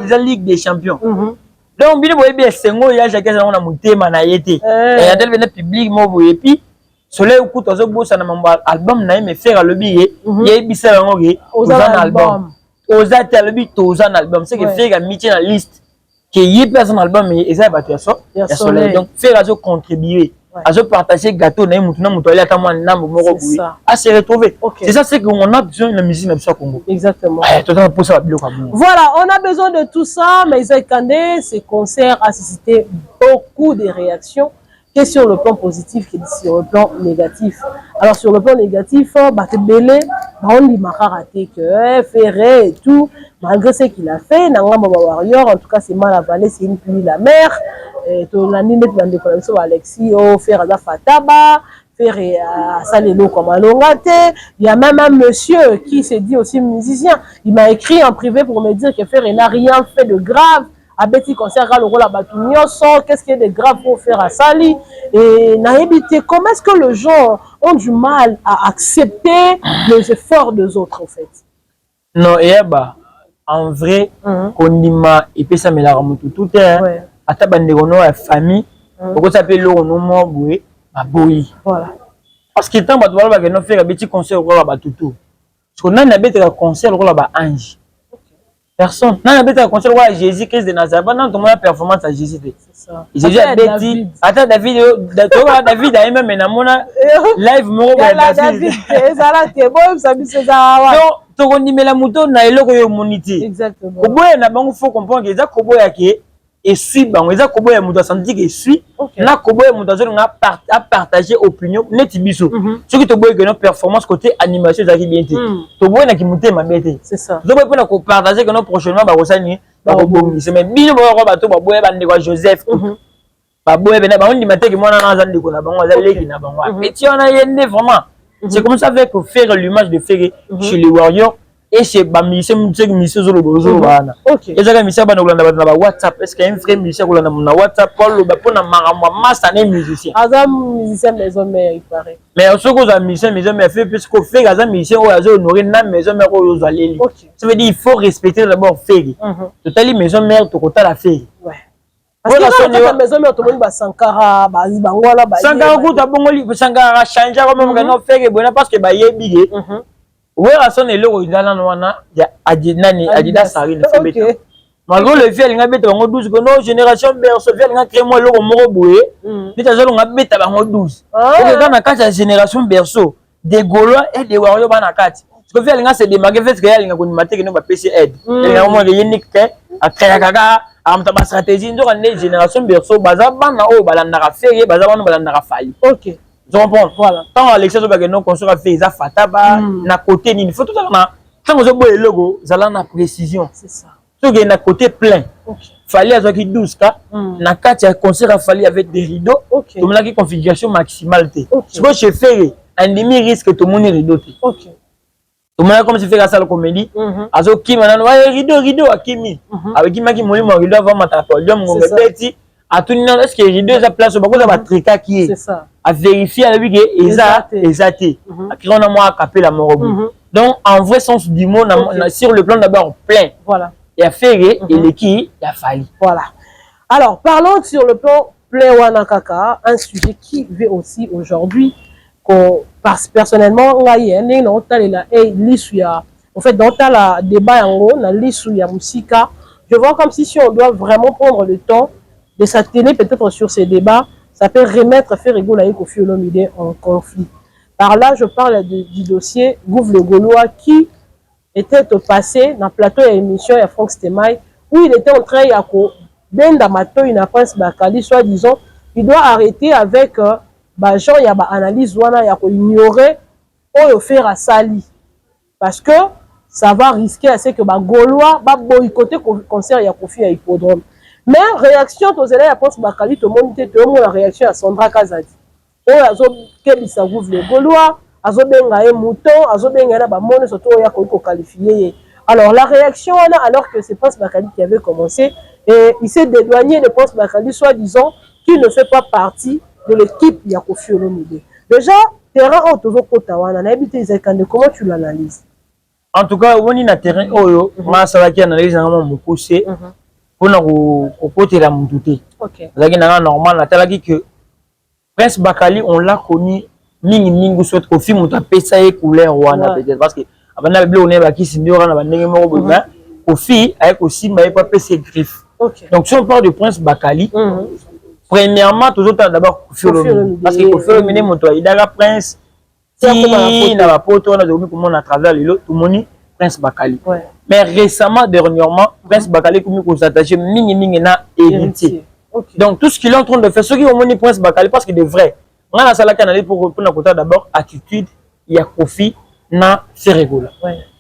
la Ligue des Champions. Donc, bien, vous voyez, c'est moi, il y a chacun qui a monté, manayété. Et il y a des publics, et puis, soleil au coup, dans ce beau, ça n'a pas album, mais faire le billet, il y a des albums. Aux albums. Aux albums. C'est que faire un métier dans la liste. Que y ait personne album, mais ça va être ça. Donc, faire à contribuer. À se partager gâteau, à se retrouver. C'est ça, c'est qu'on a besoin de la musique au Congo. Exactement. Voilà, on a besoin de tout ça, mais Isaac Kandé, ces concerts a suscité beaucoup de réactions, que sur le plan positif, que sur le plan négatif. Alors, sur le plan négatif, Belé, on dit raté que Ferré et tout, malgré ce qu'il a fait, Nangamba Warrior, en tout cas, c'est mal avalé, c'est une pluie la mer. Et tout l'année de Alexis, faire à Fataba, faire à Salélo comme à Longate. Il y a même un monsieur qui s'est dit aussi musicien. Il m'a écrit en privé pour me dire que faire n'a rien fait de grave. À Betty concert le rôle à Batounio, qu'est-ce qu'il y a de grave pour faire à Sali. Et Naïbité, comment est-ce que les gens ont du mal à accepter les efforts des autres en fait? Non, et bah, en vrai, on dit ma et puis ça me l'a remonté tout est. Ata bandegono ya famille oko s'appelle lo no mo boy aboyi voilà parce que tant bato ba no faire petit concert ko ba tutu parce que nana beteka concert ko ba ange personne nana beteka concert ko Jésus Christ de Nazareth non tout monde performance à Jésus c'est ça Jésus a beti ata David David a même na mona live mo ko David ezala te boy sabi c'est ça donc to ko ndimela muto na eloko yo monité exactement ko boy na bango faut comprendre que ça ko boy yake et suit bon ils a kobo ya muto senti que suit na kobo ya muto a partager opinion net biso ce qui te boy que nos performance côté animation ça qui bien te to boy na ki muté ma bête c'est ça to boy pour partager que nos prochainement ba rosani ba kobongisa mais bino ba bato ba boy ba ndeko Joseph ba boy bena ba on dit maté que moi na nzandi ko na bango za leki na bango et tu en as yende vraiment c'est comme ça avec faire l'image de faire chez les Warriors. Et chez Bamisé, Monsieur Zolo Bana. Ok. Et j'ai mis ça dans le WhatsApp. Est-ce qu'il y a un frère musicien dans le WhatsApp pour le pour la masse année musicien. Azam musicien maison mère il paraît. Mais ce que les musiciens maison mère fait puisqu'on fait Azam musicien ou Azam honorer na maison mère ou Zaleli. Ça veut dire il faut respecter d'abord faire. Totalement maison mère tu côté la faire. Ouais. Parce que la maison mais automobile ba Sankara ba Zibangwala ba Sankara kuta bongoli Sankara changer comme on fait que parce que ba yebi ouais à son elo idala wana ya adinani Adidas Sari ne fait malgré le fait nga beta bango 12 no génération berso fait nga créer moi loko moko boye beta zalo nga beta bango 12 et quand na kati génération berso des Gaulois et des Warriors bana kati ce que fait nga c'est démarquer fait que nga ko nimate que no ba PC aide nga mo unique a créer kaka amta ba stratégie ndo kan génération berso baza bana o balandaka feye baza bana balandaka fali. OK. Tu comprends? Voilà. Tant Alexis Obage non construire fait ça fataba na côté ni faut tout ça na tant que boye logo zala na précision. C'est ça. Ce qui est na côté plein. Fallait avoir qui 12 cas na kati ya concert a fallu avec des rideaux. Tout le monde qui configuration maximale té. Ce que je fais un demi risque tout le monde rideau té. OK. Tout le monde comme si fait la salle comédie azo ki manana ouais rideau akimi avec qui maki molimo rideau avant matapodium ngombe petit à tout non est-ce que rideau ça place beaucoup ça va trika qui est. C'est ça. À vérifier avec exacté à qui on a moi capé la morobu. Donc en vrai sens du mot sur le plan d'abord plein. Voilà. Il y a Ferré et l'équipe il y a Fali. Voilà. Alors parlons sur le plan plein Wanakaka, un sujet qui veut aussi aujourd'hui parce personnellement en fait dans la débat en na lisuya musika, je vois comme si on doit vraiment prendre le temps de s'atteler peut-être sur ces débats. Ça peut remettre Ferrego Laye Koffi Olomide en conflit. Par là, je parle du dossier Gouv le Gaulois qui était au passé dans le plateau d'émission à Franck Stemay où il était en train de benda mato une prince Bakali, soit disant, il doit arrêter avec Jean, il y a une analyse wana ya ko ignorer ou faire à Sali parce que ça va risquer à ce que Gaulois va boycotter le concert ya Koffi à Hippodrome. Mais réaction aux élèves à Prince Bakali, tout le monde était la réaction à Sandra Kazadi. Oh, azo kebisa Gouv le Gaulois, azo benga mouton, azo benga ba mone surtout ya ko qualifier. Alors la réaction alors que c'est Prince Bakali qui avait commencé et il s'est dédouané de Prince Bakali soit disant qu'il ne fait pas partie de l'équipe ya Koffi Olomide. Déjà terrain au toujours Kotawana, na habité Zekande, comment tu l'analyses? En tout cas, on a terrain oyo, ma salaki analyse na mo poussé. On a côté la moutouté. OK. Zaki na normal na talaki que Prince Bakali on l'a connu mingi soit Koffi muta pesa e couleur wana peut-être parce que abana bibli on est baki sindora na bandenge moko boza Koffi avec aussi mais pas pesa griffe. OK. Donc si on parle de Prince Bakali, premièrement toujours d'abord Koffi Olomide parce que Koffi Olomide monto idara Prince si na ba poto na zomi comment à travers les tout moni Prince Bakali. Ouais. Mais récemment, dernièrement, Prince Bakali comme s'attacher mingi na héritier. Okay. Donc tout ce qu'il est en train de faire, ceux qui ont mené Prince Bakali parce que de vrai, on a la canale pour côté d'abord attitude, il y a Koffi na Ferrego là.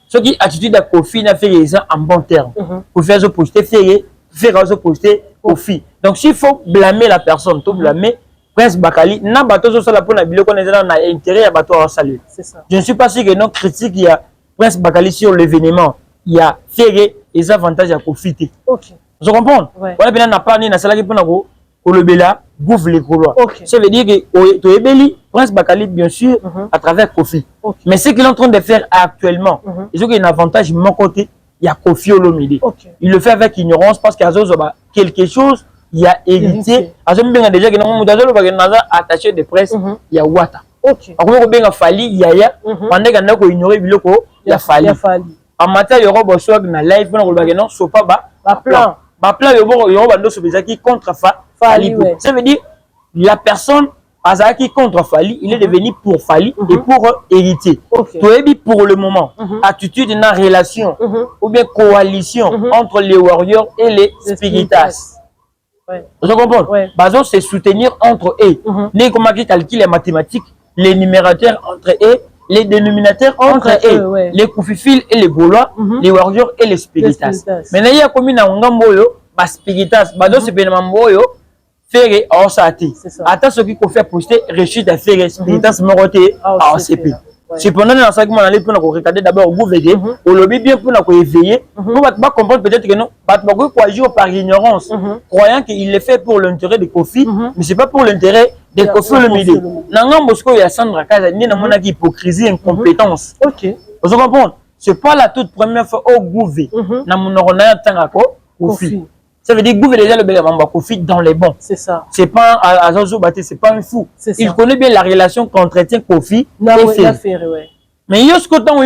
Ceux qui attitude à Koffi na Ferrego en bon terme. Pour faire poster Ferrego poster Koffi. Donc s'il faut blâmer la personne, tout blâmer Prince Bakali, na bateau sur la pour na bilo qu'on est dans intérêt à bateau à saluer. C'est ça. Je ne suis pas sûr que non critique il y a Prince Bakali sur l'événement. Il y a Ferré et les avantages à profiter. OK. Vous comprenez? Voilà, bien n'a pas ni na salaki pour nago le bela Gouv le Gaulois. Ça veut dire que to ebeli Prince Bakali bien sûr à travers Koffi. Mais ce qu'il est en train de faire actuellement, il y a un avantage de mon côté, il y a Koffi Olomide. Il le fait avec ignorance parce qu'il y a quelque chose, il y a hérité. Azo bien déjà que non mudazo le bagana attaché de presse, il y a Wata. OK. Ako bien Fali, il y a pendant qu'on a ignoré biloko, il y a Fali. En matière de robe swag na live pour le non so pas ba plan yo bando so bezaki contre Fali. Ça veut dire la personne azaki contre Fali, il est devenu pour Fali et pour héritier. Toyebi pour le moment attitude na relation ou bien coalition entre les Warriors et les Spiritas. Vous comprenez? Bazo c'est soutenir entre eux. Les comment qui calculent les mathématiques, les numérateurs entre eux, les dénominateurs entre eux, les Koufifil et les Gaulois, les Warriors et les Spiritas. Maintenant, il y a comme une Ngamboyo, les Spiritas, c'est bien Mamboyo, Ferré, Orsati. Attends, ce qui fait poster, Réchid à Ferré, Spiritas, Moroté, ACP. Cependant, dans ce qui m'a allé pour nous regarder d'abord au gouvernement, au lobby bien pour nous éveiller, on va comprendre peut-être que non, on va jouer par ignorance, croyant qu'il le fait pour l'intérêt de Koffi, mais ce n'est pas pour l'intérêt de Koffi Olomide. Dans Moscou, il y a Sandra Kazadi, il y a une hypocrisie, incompétence. Vous comprenez? Ce n'est pas la toute première fois au gouvernement, dans mon ordinaire Koffi. Ça veut dire que Gouve déjà le Bamba Kofi dans les bons. C'est ça. C'est pas Azozo Baté, c'est pas un fou. Il connaît bien la relation qu'entretient Kofi et Ferry. Ouais. Mais il y a ce côté où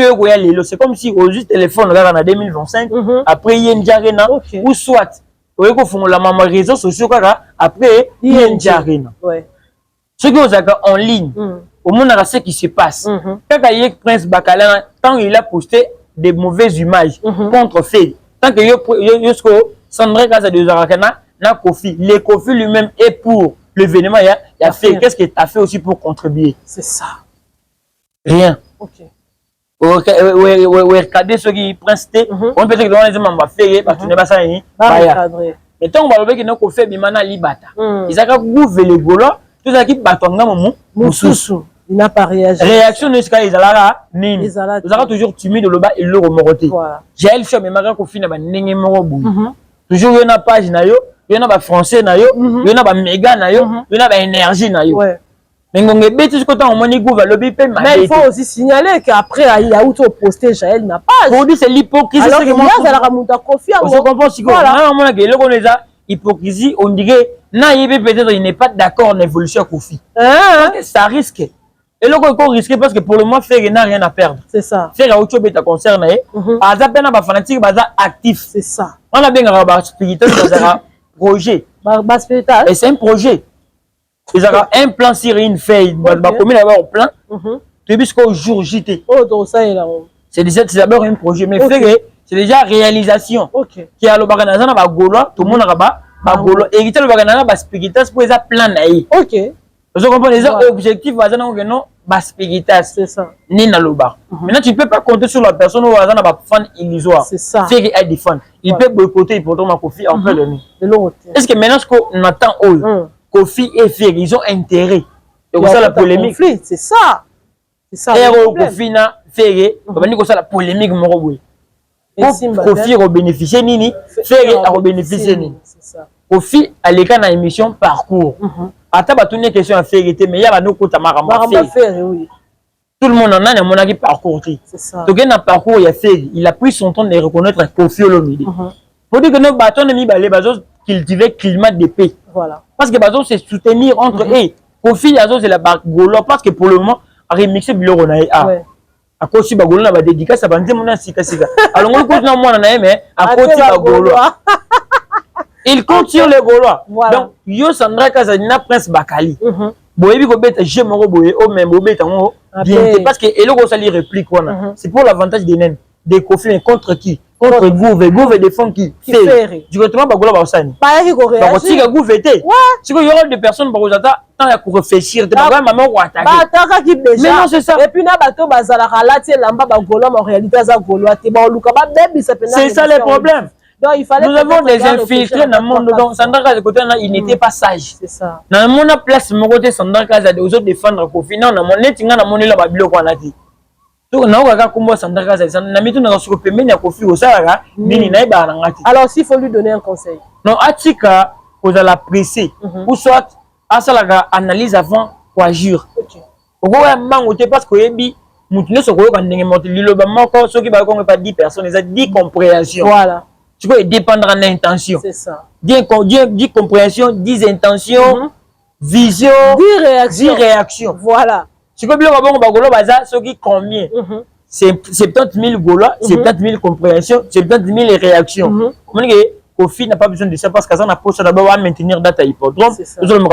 c'est comme si au juste téléphone là en 2025, après il y a une jarena ou soit au la maman réseaux sociaux après il y a une jarena. Ouais. Ce qui est en ligne, au monde a ce qui se passe. Quand il y a Prince Bakala, tant il a posté des mauvaises images contre Ferry, tant que Yosko Sandra Kaza de Zarakana n'a Kofi, les Kofi lui-même est pour l'événement, il a fait. Qu'est-ce que tu as fait aussi pour contribuer? C'est ça. Rien. Ok. Regardez ceux qui Prince T, on peut dire que dans les membres fait, tu n'es pas ça. Mais tant qu'on va le voir que fait bimana libata. Ils ont gouvé les gola, tout ça qui batanga momu, Moussou. Il n'a pas réagi. Réaction jusqu'à Isalara, nini. Isalara toujours timide le bas et le remoroté. J'ai le choix mais maga kofi na ba nenge moro bou. Toujours il y a page na yo, il y a français na yo, il y a méga na yo, il y a énergie na yo. Mais il faut aussi signaler qu'après il y a auto posté Jaël n'a pas. Pour dire c'est l'hypocrisie. Alors il y a la monta confiance. On comprend si hypocrisie, on dirait peut-être il n'est pas d'accord en évolution Kofi. Ça risque. Et là on risque parce que pour le moment Ferry n'a rien à perdre. C'est ça. Ferry a autre bête concerné. Azapena ba fanatique baza actif. C'est ça. On a bien un spirituel dans projet. Et c'est un projet. Ils ont un plan sur une feuille. Comme il y a un plan. Depuis jusqu'au jour JT. C'est d'abord un projet. Mais c'est déjà réalisation. Qui a le bagage dans la Gaulois, tout le monde a le Gaulois. Et il y a le bagage dans la spiritas pour les plans. Ok. Vous comprenez les objectifs, non, spiritas. C'est ça. Ni dans le bar. Maintenant, tu ne peux pas compter sur la personne où il y a un fan illusoire. C'est ça. C'est qu'il y a des fans. Il peut boycotter, il peut tomber en conflit en plein de nuit. Est-ce que maintenant, ce qu'on attend, Kofi et Ferry, ils ont intérêt. Et ça la polémique. C'est ça. C'est ça. Et Kofi na Ferry, on va dire que ça la polémique Moroboui. Kofi a bénéficié nini, Ferry a bénéficié nini. Kofi a les cas dans l'émission parcours. Attends, bah tourner question à Ferry, mais il y a nos côtés Maramba Ferry. Oui. Tout le monde en a un parcours. C'est ça. Donc il y a un parcours, il y a Ferry. Il a pris son temps de reconnaître Kofi Olomide. Pour dire que nos bâtons ne mis pas les bases cultiver climat de paix. Voilà. Parce que bazo c'est soutenir entre eux. Kofi Yazo c'est la Gaulois parce que pour le moment remixer biloko na a. À cause ba Gaulois ba dédicace ça bande mon sika sika. Alors on continue moi na mais à côté ba Gaulois. Il compte sur les Gaulois. Donc yo Sandra Kazanina Prince Bakali. Boyebi ko beta je moko boye o même bo beta ngo bien parce que eloko ça li réplique wana. C'est pour l'avantage des nains. Des conflits contre qui? Contre Gouve défend qui? Ferry. Directement Bagola Baosani. Pas qui corrige. Bah si Gouve était. Si il y aura des personnes pour Bazata tant à réfléchir. Bah maman ou attaquer. Bah attaque qui déjà. Mais non c'est ça. Et puis na bato bazala kalati lamba Bagola en réalité ça Gaulois te ba luka ba baby ça peut. C'est ça les problèmes. Donc il fallait. Nous avons des infiltrés dans le monde donc Sandra de côté là il n'était pas sage. C'est ça. Dans le monde place mon côté Sandra de aux autres défendre Kofi non na mon netinga na mon la babilo ko anati. Alors s'il faut lui donner un conseil. Non, Atika, vous allez la presser. Ou soit, à ça la analyse avant ou agir. Parce que pas 10 personnes, ils ont 10 compréhensions. Voilà. Tu peux dépendre de l'intention. C'est ça. 10 compréhensions, 10 intentions, vision, 10 réactions. Voilà. Si vous avez combien? C'est 70 000 Gaulois, 70 000 compréhensions, 70 000 réactions. Kofi n'a pas besoin de ça parce que ça n'a pas besoin d'abord à maintenir date à hippodrome. Nous allons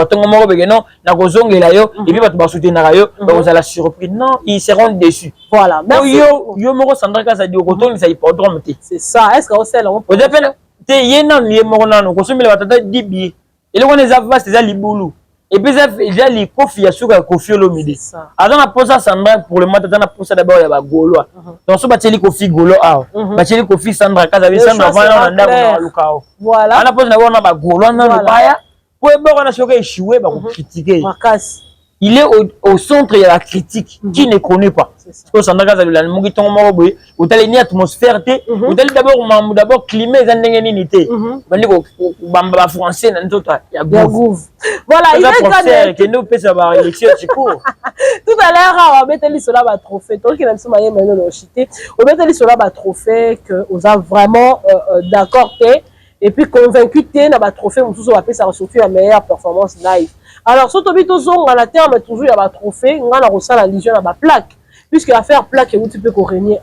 vous allez surpris. Non, ils seront déçus. Voilà. C'est ça. Est-ce que vous savez? Et puis il y a les Kofi Yasuka Kofi Olomide. Alors on a posé Sandra pour le matin, on a posé d'abord il y a Gaulois. Donc ce bâtiment Kofi Gaulois, bâtiment Kofi Sandra Kazavi Sandra voilà on a Lukao. Voilà. On a posé d'abord on a Gaulois dans le baya. Pour d'abord on a choqué échoué bah critiquer. Il est au centre de la critique qui ne connaît pas. Parce que Sandra Kazavi la mongi ton moro ou t'as une atmosphère ou t'as d'abord climat et zandengénité. On dit que bamba français dans tout il y a Gouve. Voilà, il est que nous faisons la élection tout à l'heure on mettait sur la trophée donc il a dit maillé maintenant le chité on mettait sur la trophée que on a vraiment d'accord et puis convaincu t'es na ba trophée mususu va faire ça surtout la meilleure performance live. Alors surtout bito zonga à la terme toujours il y a ba trophée ngana ko la légion na ba plaque puisque affaire plaque où tu peux régner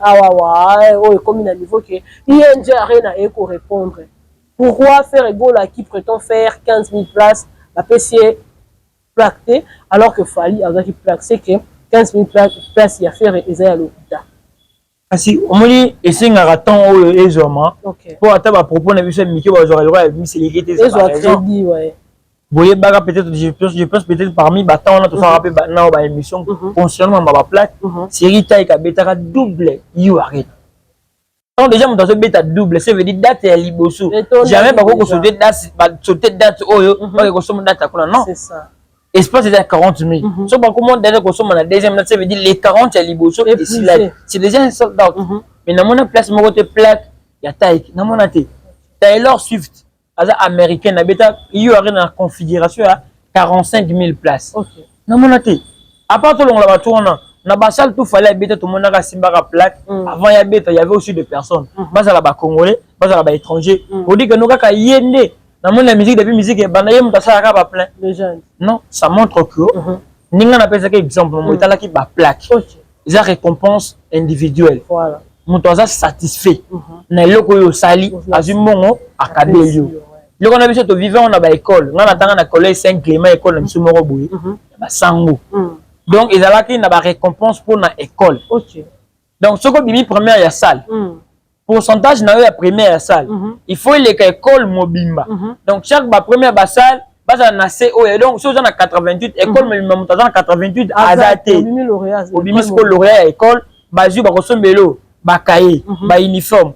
comme il a niveau que ING Arena et ko répondre. Pourquoi faire égaux à qui prétend faire 15 000 places la PC plaqué alors que Fali a qui plaqué que 15 000 places il y a faire et à l'hôpital. Si on me dit et c'est un temps où les hommes pour attendre à propos de monsieur Mickey va jouer le roi et célébrer les autres crédit ouais. Vous voyez baga peut-être je pense peut-être parmi battant on a tout ça rappelé maintenant ba émission concernant ma plaque série taille ka beta double you arrête. Donc déjà mon dans ce bêta double ça veut dire date à liboso jamais pas qu'on sauter date oyo pas qu'on somme date à non c'est ça espace est à 40 000 so ba comment déjà qu'on somme la deuxième date ça veut dire les 40 à liboso et c'est déjà un sold out mais dans mon place mon côté plaque il y a taille dans mon até Taylor Swift américaine na bêta il y aurait une configuration à 45 000 places dans mon até à part tout long là tourne na basal tout fallait bêta tout le monde a simba plaque avant il y avait aussi des personnes basa là congolais basa là étrangers on dit que nous ka yende dans mon la musique depuis musique bana yem ça ka plein non ça montre que ninga na pesa exemple mo itala ki ba plaque ils a récompense individuelle voilà mon toza satisfait na loko yo sali azumongo akabelio loko na biso to vivant on a ba école ngana tanga na collège Saint Clément école na biso moko boye ba sango. Donc, ils ont une récompense pour l'école. Donc, ce qui est première, il y a salle. Pourcentage, il y a première salle. Il faut l'école mobimba. Donc, chaque première salle, donc, si vous avez 88, l'école mobimba, 88, adapté. Au bimisco lauréat, l'école, bazu, barosombelo, bakaye, ba uniforme,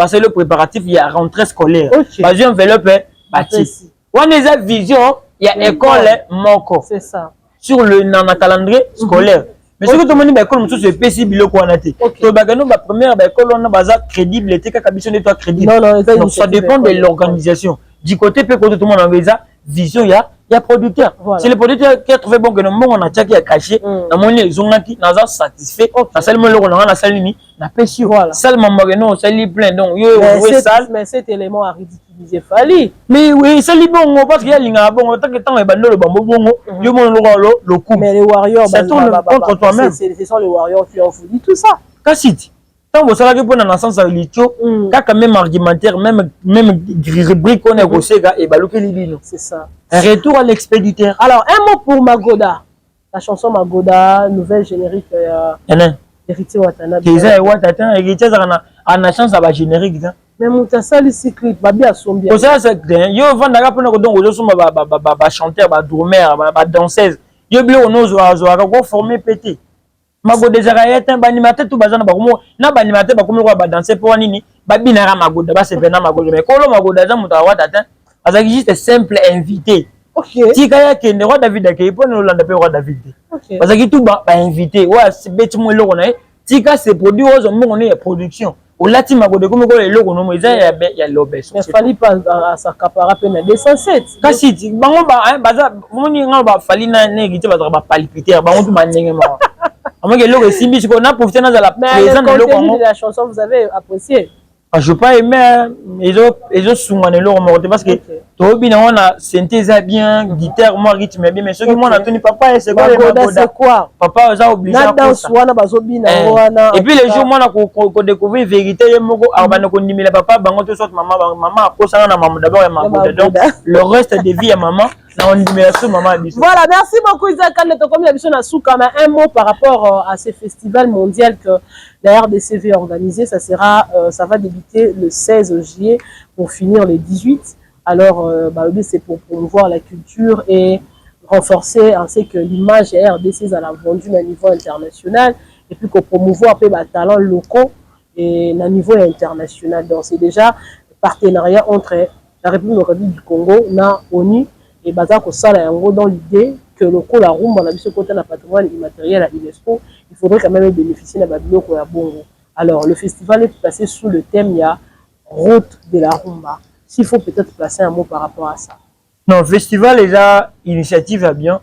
c'est le préparatif, il y a rentrée scolaire. Bazu, enveloppe, bâti. On a une vision, il y a école, moko. C'est ça. Sur le calendrier scolaire. Mais ce que tout le monde dit, l'école, c'est PC bilo ko anate. To bagano ba première école on a bazar crédible, était capacité de toi crédible. Donc ça dépend de l'organisation. Du côté peut côté tout le monde en ça vision il y a producteur. C'est le producteur qui a trouvé bon que non on a qui a caché, na moni zongaki na za satisfait. Na seulement le on a salle ni na pesi voilà. Seulement magano salle plein donc yo jouer salle mais cet élément a ridiculisé Fali. Mais oui, c'est li bon parce qu'il y a linga bon tant que temps et bando le bambo bongo yo mon le coup. Mais les warriors c'est tourne contre toi-même. Ce sont les warriors qui ont voulu tout ça. Kassit. Tant vous savez que pour la sens litio, quand même argumentaire même rubrique on est gossé et baloké libino. C'est ça. Un retour à l'expéditeur. Alors un mot pour Magoda. La chanson Magoda, nouvelle générique Héritier Watanabe. Déjà Watanabe Héritier a na chance à ba générique ça. Mais Moutasali cycle babi a son bien. Pour ça c'est yo vandaka pour que donc ozo ba chanteur ba drummer ba danseuse. Yo bilo on ozo ko former pété. Magoda ezaka un animateur tout bazana ba komo na ba animateur ba komo ba danser pour nini ba binara Magoda ba se pena Magoda mais kolo Magoda za muta wa tata azaki juste simple invité. Tika ya kende roi David akei pour nous landa pe roi David. Azaki tout ba invité wa se beti mo eloko na tika se produit ozo mo ne production. Au lati Magoda comme ko eloko no mo eza ya lobes. Mais fallait pas à sa capara pe na 207. Kasi bango ba baza moni nga ba fali na ngiti ba palpiter bango tout ba ndenge ma. Moi, on a profité de la présence de la chanson, vous avez apprécié. Je n'ai pas aimé, ils ont souvent parce que on a synthèse bien, guitare, moi, rythme bien, mais ce que moi, on a tenu papa, c'est quoi? Papa, on a obligé à et puis les jours, moi, on a découvert la vérité, papa, maman, le reste de vie à maman. Voilà, merci beaucoup Isaac. Un mot par rapport à ce festival mondial que la RDC va organiser. Ça va débuter le 16 juillet pour finir le 18. Alors, c'est pour promouvoir la culture et renforcer ainsi que l'image de la RDC à la vendue à niveau international et puis pour promouvoir les talents locaux et à niveau international. Donc, c'est déjà un partenariat entre la République du Congo et l'ONU. Et Bazar Kosala yango dans l'idée que le coup la rumba na biso côté na patrimoine immatériel à l'UNESCO, il faudrait quand même bénéficier de la biloko ya bongo. Alors le festival est placé sous le thème il y a route de la rumba. S'il faut peut-être placer un mot par rapport à ça. Non, le festival déjà initiative à bien,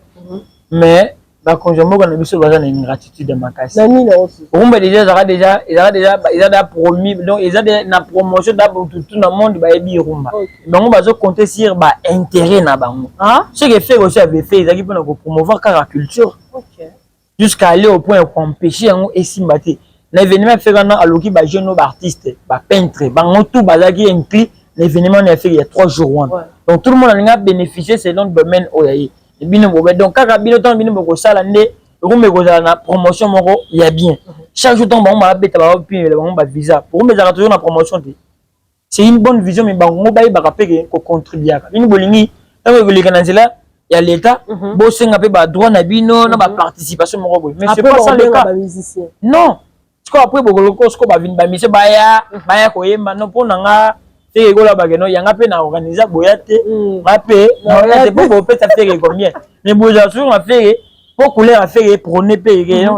mais ba conjoint ko na biso baza na ingratitude de makasi nani na aussi rumba déjà promis donc ils ont na promotion d'abord tout le monde ba yebi rumba donc bazo compter sur ba intérêt na bango ce que fait aussi avait fait ils a qui pour promouvoir la culture jusqu'à aller au point empêcher en esimbaté l'événement fait quand à loki ba jeune artiste ba peintre bango tout bazaki inclus l'événement n'a fait il y a 3 jours donc tout le monde a bénéficié selon le domaine oyaye et bien donc kaka bino temps bino boko sala ndé rumba ko na promotion moko il y a bien chaque jour temps ba beta ba puis ba visa pour me toujours na promotion c'est une bonne vision mais bango ba ba rappeler ko contribuer bino bolingi tant que les canadiens il y a l'état bossenga pe ba droit na bino na ba participation moko mais c'est pas ça le cas non tu crois après boko ko ba vinn ba mise ba ya ko yemba no pona nga te ko la bageno yanga pe na organiser boyate ba pe na te po pe ça fait combien mais boja sur on fait pour couleur à faire prôner pe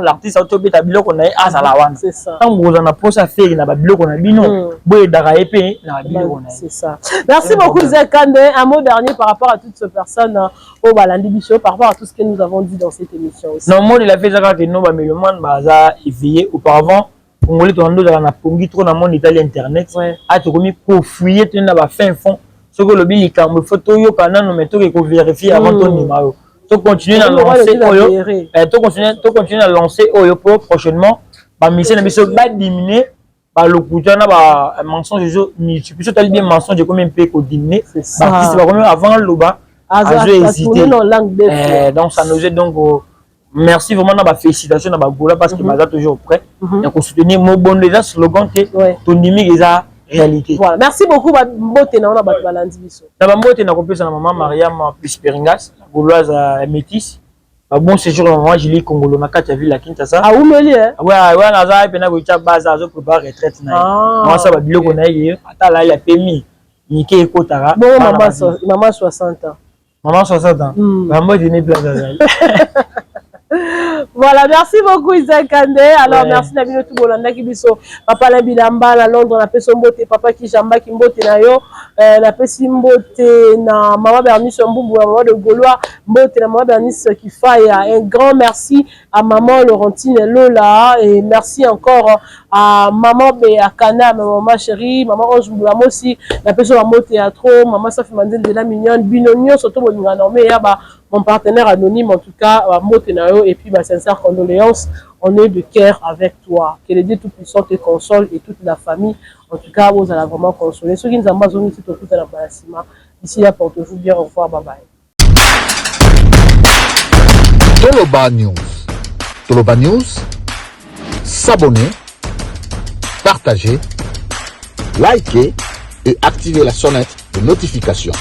l'artiste auto beta biloko na asa la wana c'est ça tant boza na posa faire na ba biloko na bino boye dara pe na biloko na c'est ça merci beaucoup Zekande un mot dernier par rapport à toutes ces personnes au balandi biso par rapport à tout ce que nous avons dit dans cette émission aussi non moi il a fait ça que non ba melomane baza éveillé auparavant Congolais tondo dans la pongi trop dans mon italien internet a to komi pour fouiller na ba fin fond ce que le billet quand photo yo kana no meto ko vérifier avant ton numéro to continuer à lancer oyo to continuer à lancer oyo pour prochainement ba mission na biso ba diminuer ba lokuta na ba mensonge jo ni tu peux tali bien mensonge comme un peu ko diminuer ba qui va comme avant loba a hésité donc ça nous aide donc merci vraiment na ba félicitations na ba gola parce que baza toujours prêt et ko soutenir mo bon déjà slogan que ton numérique est réalité voilà merci beaucoup ba mbote na ba balandi biso na ba mbote na kopesa na maman Mariam plus Peringas gauloise métis ba bon séjour na maman Julie Congolo na kati ya ville à Kinshasa ah umeli ouais na za pe na ko cha base azo préparer retraite na moi ça ba biloko na ye ata la ya pemi nike ekotara bon maman 60 ans maman 60 ans ba mbote ne place voilà merci beaucoup Zekande alors merci na bino tout bolanda ki biso papa la bilamba na Londres na peso mbote papa ki jamba ki mbote na yo na pesi mbote na maman Bernice Mbumbu maman de Gaulois mbote na maman Bernice Kifaya un grand merci à maman Laurentine Lola et merci encore à maman Beakana maman chérie maman Ange Mbulamo aussi na peso mbote théâtre maman Safi Mandel de la mignonne binonio surtout bolinga normé ya ba mon partenaire anonyme en tout cas Motenayo et puis ma sincère condoléance on est de cœur avec toi que le Dieu tout-puissant te console et toute la famille en tout cas vous allez vraiment consoler ceux qui nous amazons tout au tout à la Balasima ici là portez-vous bien au revoir bye bye Toloba News s'abonner partager liker et activer la sonnette de notification.